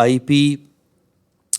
IP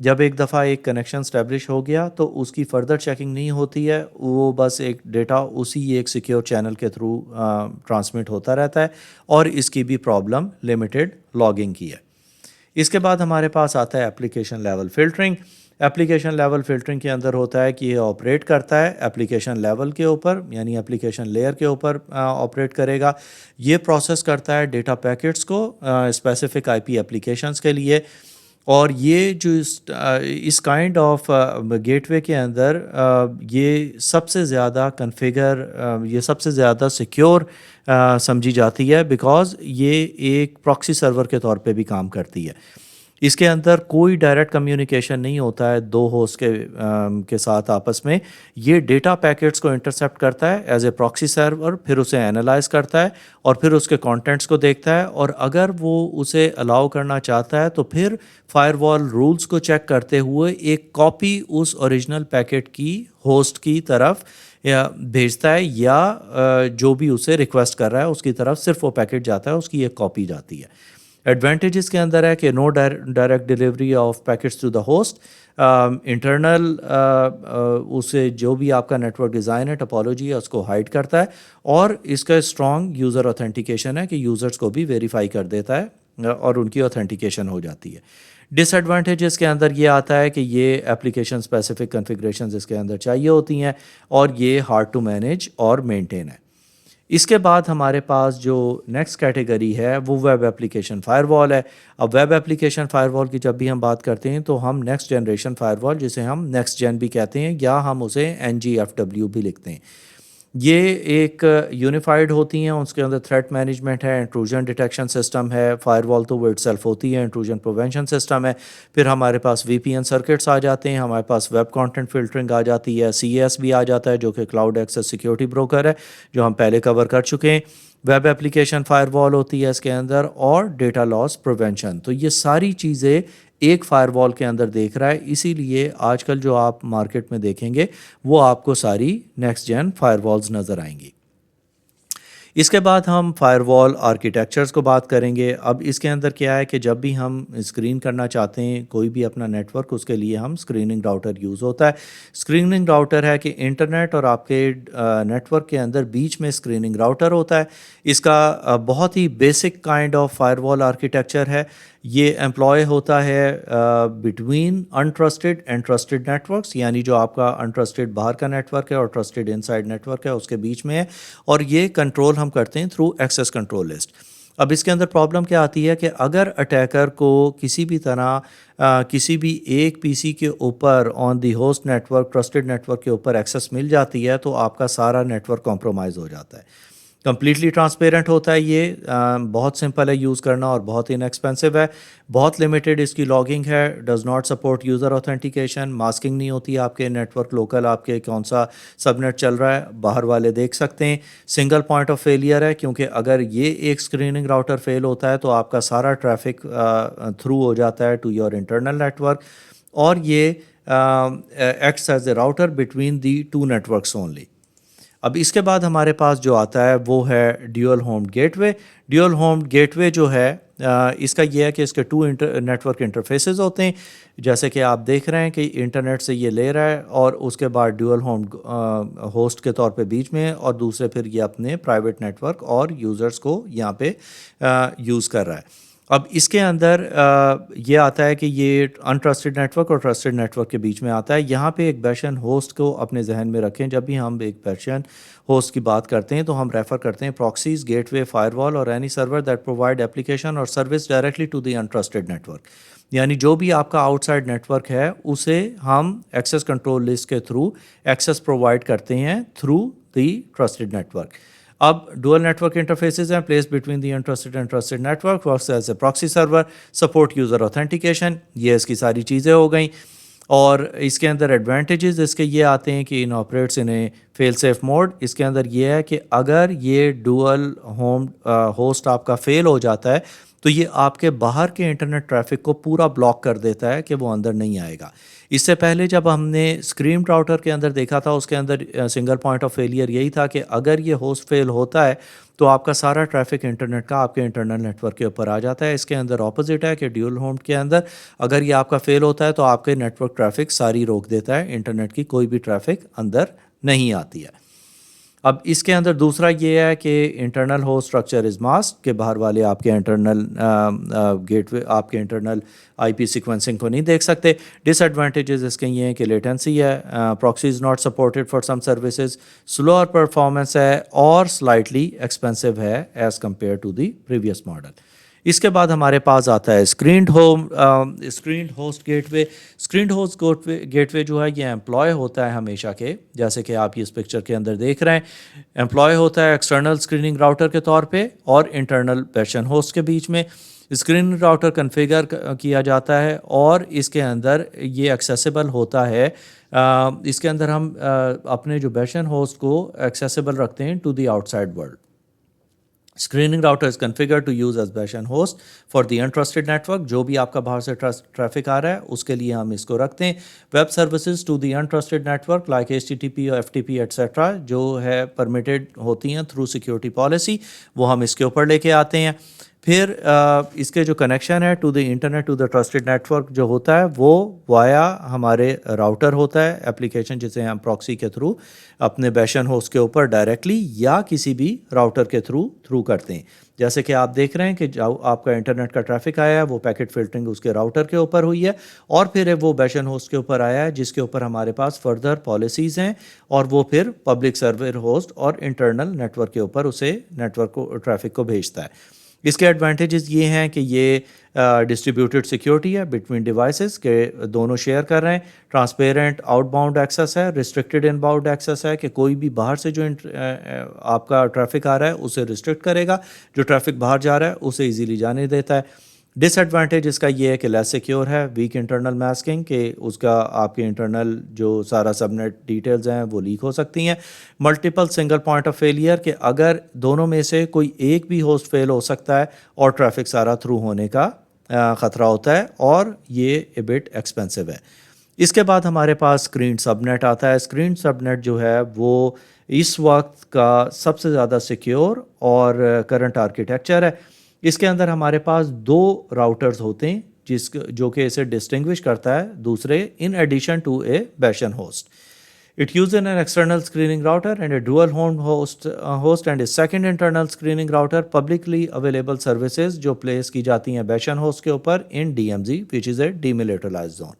جب ایک دفعہ ایک کنیکشن اسٹیبلش ہو گیا تو اس کی فردر چیکنگ نہیں ہوتی ہے, وہ بس ایک ڈیٹا اسی ایک سیکیور چینل کے تھرو ٹرانسمٹ ہوتا رہتا ہے, اور اس کی بھی پرابلم لمیٹڈ لاگنگ کی ہے. اس کے بعد ہمارے پاس آتا ہے application level filtering. Application level filtering کے اندر ہوتا ہے کہ یہ آپریٹ کرتا ہے اپلیکیشن لیول کے اوپر, یعنی اپلیکیشن لیئر کے اوپر آپریٹ کرے گا. یہ پروسیس کرتا ہے ڈیٹا پیکٹس کو اسپیسیفک آئی پی اپلیکیشنز کے لیے, اور یہ جو اس کائنڈ آف گیٹ وے کے اندر یہ سب سے زیادہ کنفیگر, یہ سب سے زیادہ سیکیور سمجھی جاتی ہے, بیکاز یہ ایک پراکسی سرور کے طور پہ بھی کام کرتی ہے. اس کے اندر کوئی ڈائریکٹ کمیونیکیشن نہیں ہوتا ہے دو ہوسٹ کے ساتھ آپس میں. یہ ڈیٹا پیکٹس کو انٹرسیپٹ کرتا ہے ایز اے پراکسی سرور, پھر اسے انالائز کرتا ہے اور پھر اس کے کانٹینٹس کو دیکھتا ہے, اور اگر وہ اسے الاؤ کرنا چاہتا ہے تو پھر فائر وال رولز کو چیک کرتے ہوئے ایک کاپی اس اوریجنل پیکٹ کی ہوسٹ کی طرف بھیجتا ہے, یا جو بھی اسے ریکویسٹ کر رہا ہے اس کی طرف صرف وہ پیکٹ جاتا ہے, اس کی ایک کاپی جاتی ہے. ایڈوانٹیجز کے اندر ہے کہ no direct delivery of packets to the host, internal اسے جو بھی آپ کا نیٹ ورک ڈیزائن ہے, ٹپالوجی ہے, اس کو ہائڈ کرتا ہے, اور اس کا اسٹرانگ یوزر اوتھینٹیکیشن ہے کہ یوزرز کو بھی ویریفائی کر دیتا ہے اور ان کی اوتھینٹیکیشن ہو جاتی ہے. ڈس ایڈوانٹیجز کے اندر یہ آتا ہے کہ یہ اپلیکیشن اسپیسیفک کنفیگریشنز اس کے اندر چاہیے ہوتی ہیں, اور یہ ہارڈ ٹو مینیج اور مینٹین ہے. اس کے بعد ہمارے پاس جو نیکسٹ کیٹیگری ہے وہ ویب اپلیکیشن فائر وال ہے. اب ویب اپلیکیشن فائر وال کی جب بھی ہم بات کرتے ہیں تو ہم نیکسٹ جنریشن فائر وال, جسے ہم نیکسٹ جن بھی کہتے ہیں یا ہم اسے NGFW بھی لکھتے ہیں, یہ ایک یونیفائڈ ہوتی ہیں. اس کے اندر تھریٹ مینجمنٹ ہے, انٹروژن ڈیٹیکشن سسٹم ہے. فائر وال تو وہ اٹ سیلف ہوتی ہے, انٹروژن پروینشن سسٹم ہے. پھر ہمارے پاس VPN سرکٹس آ جاتے ہیں, ہمارے پاس ویب کانٹینٹ فلٹرنگ آ جاتی ہے, CAS بھی آ جاتا ہے جو کہ کلاؤڈ ایکسیس سیکیورٹی بروکر ہے, جو ہم پہلے کور کر چکے ہیں. ویب اپلیکیشن فائر وال ہوتی ہے اس کے اندر, اور ڈیٹا لاس پریونشن. تو یہ ساری چیزیں ایک فائر وال کے اندر دیکھ رہا ہے, اسی لیے آج کل جو آپ مارکیٹ میں دیکھیں گے وہ آپ کو ساری نیکسٹ جن فائر والز نظر آئیں گی. اس کے بعد ہم فائر وال آرکیٹیکچرز کو بات کریں گے. اب اس کے اندر کیا ہے کہ جب بھی ہم اسکرین کرنا چاہتے ہیں کوئی بھی اپنا نیٹ ورک, اس کے لیے ہم اسکریننگ راؤٹر یوز ہوتا ہے. اسکریننگ راؤٹر ہے کہ انٹرنیٹ اور آپ کے نیٹ ورک کے اندر بیچ میں اسکریننگ راؤٹر ہوتا ہے. اس کا بہت ہی basic kind of firewall architecture ہے. یہ امپلوائے ہوتا ہے between untrusted and trusted network, یعنی جو آپ کا انٹرسٹڈ باہر کا نیٹ ورک ہے اور ٹرسٹڈ ان سائڈ نیٹ ورک ہے اس کے بیچ میں ہے, اور یہ کنٹرول ہم کرتے ہیں تھرو ایکسیس کنٹرول لسٹ. اب اس کے اندر پرابلم کیا آتی ہے کہ اگر اٹیکر کو کسی بھی طرح کسی بھی ایک PC کے اوپر on the host network, trusted network کے اوپر ایکسیس مل جاتی ہے تو آپ کا سارا نیٹ ورک کمپرومائز ہو جاتا ہے. کمپلیٹلی ٹرانسپیرنٹ ہوتا ہے, یہ بہت سمپل ہے یوز کرنا اور بہت انیکسپینسو ہے. بہت لمیٹڈ اس کی لاگنگ ہے, does not support user authentication. Masking نہیں ہوتی آپ کے نیٹ ورک لوکل آپ کے کون سا سب نیٹ چل رہا ہے باہر والے دیکھ سکتے ہیں. سنگل پوائنٹ آف فیلئر ہے, کیونکہ اگر یہ ایک اسکریننگ راؤٹر فیل ہوتا ہے تو آپ کا سارا ٹریفک تھرو ہو جاتا ہے to your internal network, اور یہ acts as a router between the two networks only. اب اس کے بعد ہمارے پاس جو آتا ہے وہ ہے ڈیول ہوم گیٹ وے. ڈیول ہوم گیٹ وے جو ہے اس کا یہ ہے کہ اس کے 2 نیٹ ورک انٹرفیسز ہوتے ہیں, جیسے کہ آپ دیکھ رہے ہیں کہ انٹرنیٹ سے یہ لے رہا ہے اور اس کے بعد ڈیول ہوم ہوسٹ کے طور پہ بیچ میں, اور دوسرے پھر یہ اپنے پرائیویٹ نیٹ ورک اور یوزرز کو یہاں پہ یوز کر رہا ہے. اب اس کے اندر یہ آتا ہے کہ یہ انٹرسٹڈ نیٹ ورک اور ٹرسٹڈ نیٹ ورک کے بیچ میں آتا ہے. یہاں پہ ایک بیشن ہوسٹ کو اپنے ذہن میں رکھیں, جب بھی ہم ایک بیشن ہوسٹ کی بات کرتے ہیں تو ہم ریفر کرتے ہیں proxies, get way, firewall or any server that provide application or service directly to the untrusted network. یعنی جو بھی آپ کا آؤٹ سائڈ نیٹ ورک ہے اسے ہم ایکسیس کنٹرول لسٹ کے تھرو ایکسیس پرووائڈ کرتے ہیں through the trusted network. اب ڈوئل نیٹ ورک انٹرفیسز ہیں, place between the untrusted and trusted network, works as a proxy server, support user authentication. یہ اس کی ساری چیزیں ہو گئیں. اور اس کے اندر ایڈوانٹیجز اس کے یہ آتے ہیں کہ ان operates in a fail safe mode اس کے اندر یہ ہے کہ اگر یہ ڈوئل ہوسٹ آپ کا فیل ہو جاتا ہے تو یہ آپ کے باہر کے انٹرنیٹ ٹریفک کو پورا بلاک کر دیتا ہے کہ وہ اندر نہیں آئے گا. اس سے پہلے جب ہم نے اسکریم راؤٹر کے اندر دیکھا تھا اس کے اندر سنگل پوائنٹ آف فیلئر یہی تھا کہ اگر یہ ہوسٹ فیل ہوتا ہے تو آپ کا سارا ٹریفک انٹرنیٹ کا آپ کے انٹرنل نیٹ ورک کے اوپر آ جاتا ہے. اس کے اندر اپوزٹ ہے کہ ڈیول ہوم کے اندر اگر یہ آپ کا فیل ہوتا ہے تو آپ کے نیٹ ورک ٹریفک ساری روک دیتا ہے, انٹرنیٹ کی کوئی بھی ٹریفک اندر نہیں آتی ہے. اب اس کے اندر دوسرا یہ ہے کہ internal host structure is mask کہ باہر والے آپ کے انٹرنل گیٹ وے آپ کے انٹرنل آئی پی سیکوینسنگ کو نہیں دیکھ سکتے. ڈس ایڈوانٹیجز اس کے یہ ہیں کہ لیٹنسی ہے, proxy is not supported for some services, slower performance ہے اور سلائٹلی ایکسپینسو ہے as compared to the previous model. اس کے بعد ہمارے پاس آتا ہے screened host gateway. Screened host gateway جو ہے یہ امپلائی ہوتا ہے ہمیشہ کے, جیسے کہ آپ اس پکچر کے اندر دیکھ رہے ہیں, امپلائی ہوتا ہے ایکسٹرنل اسکریننگ راؤٹر کے طور پہ اور انٹرنل بیشن ہوسٹ کے بیچ میں. اسکریننگ راؤٹر کنفیگر کیا جاتا ہے اور اس کے اندر یہ ایکسیسیبل ہوتا ہے, اس کے اندر ہم اپنے جو بیشن ہوسٹ کو ایکسیسیبل رکھتے ہیں to the outside world. Screening router is configure to use as bastion host for the untrusted network. جو بھی آپ کا باہر سے ٹریفک آ رہا ہے اس کے لیے ہم اس کو رکھتے ہیں. Web services to the untrusted network like HTTP اور FTP ایٹسیٹرا جو ہے پرمیٹڈ ہوتی ہیں تھرو سیکیورٹی پالیسی, وہ ہم اس کے اوپر لے کے آتے ہیں. پھر اس کے جو کنیکشن ہے to the internet to the trusted network جو ہوتا ہے وہ وایا ہمارے راؤٹر ہوتا ہے, اپلیکیشن جسے ہم پراکسی کے تھرو اپنے بیشن ہوسٹ کے اوپر ڈائریکٹلی یا کسی بھی راؤٹر کے تھرو کرتے ہیں. جیسے کہ آپ دیکھ رہے ہیں کہ جو آپ کا انٹرنیٹ کا ٹریفک آیا ہے وہ پیکٹ فلٹرنگ اس کے راؤٹر کے اوپر ہوئی ہے اور پھر وہ بیشن ہوسٹ کے اوپر آیا ہے جس کے اوپر ہمارے پاس فردر پالیسیز ہیں اور وہ پھر پبلک سرور ہوسٹ اور انٹرنل نیٹ ورک کے اوپر اسے نیٹ ورک کو ٹریفک کو بھیجتا ہے. اس کے ایڈوانٹیجز یہ ہیں کہ یہ ڈسٹریبیوٹیڈ سیکیورٹی ہے بٹوین ڈیوائسز کہ دونوں شیئر کر رہے ہیں, ٹرانسپیرنٹ آؤٹ باؤنڈ ایکسیس ہے, ریسٹرکٹیڈ ان باؤنڈ ایکسیس ہے کہ کوئی بھی باہر سے جو آپ کا ٹریفک آ رہا ہے اسے ریسٹرکٹ کرے گا, جو ٹریفک باہر جا رہا ہے اسے ایزیلی جانے دیتا ہے. ڈس ایڈوانٹیج اس کا یہ ہے کہ لیس سیکیور ہے, ویک انٹرنل ماسکنگ کہ اس کا آپ کے انٹرنل جو سارا سب نیٹ ڈیٹیلز ہیں وہ لیک ہو سکتی ہیں. Multiple single point of failure کہ اگر دونوں میں سے کوئی ایک بھی ہوسٹ فیل ہو سکتا ہے اور ٹریفک سارا تھرو ہونے کا خطرہ ہوتا ہے اور یہ اے بٹ ایکسپینسو ہے. اس کے بعد ہمارے پاس اسکرین سب نیٹ آتا ہے. اسکرین سب نیٹ جو ہے وہ اس وقت کا سب سے زیادہ سیکیور اور کرنٹ آرکیٹیکچر ہے. اس کے اندر ہمارے پاس 2 راؤٹرز ہوتے ہیں جو کہ اسے ڈسٹنگوش کرتا ہے دوسرے in addition to a bastion host. It uses an external screening router and a dual host and a second internal screening router. Publicly available services جو پلیس کی جاتی ہیں بیشن ہوسٹ کے اوپر in DMZ which is a demilitarized zone.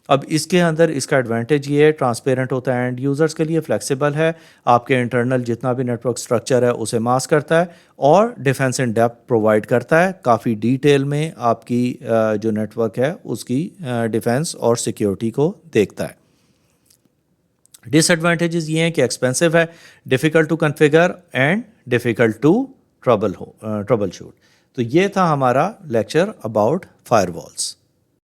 اب اس کے اندر اس کا ایڈوانٹیج یہ ہے ٹرانسپیرنٹ ہوتا ہے اینڈ یوزرز کے لیے, فلیکسیبل ہے, آپ کے انٹرنل جتنا بھی نیٹ ورک اسٹرکچر ہے اسے ماسک کرتا ہے اور ڈیفینس ان ڈیپتھ پرووائڈ کرتا ہے, کافی ڈیٹیل میں آپ کی جو نیٹ ورک ہے اس کی ڈیفینس اور سیکیورٹی کو دیکھتا ہے. ڈس ایڈوانٹیجز یہ ہیں کہ ایکسپینسو ہے, difficult to configure and difficult to troubleshoot. تو یہ تھا ہمارا لیکچر اباؤٹ فائر والس.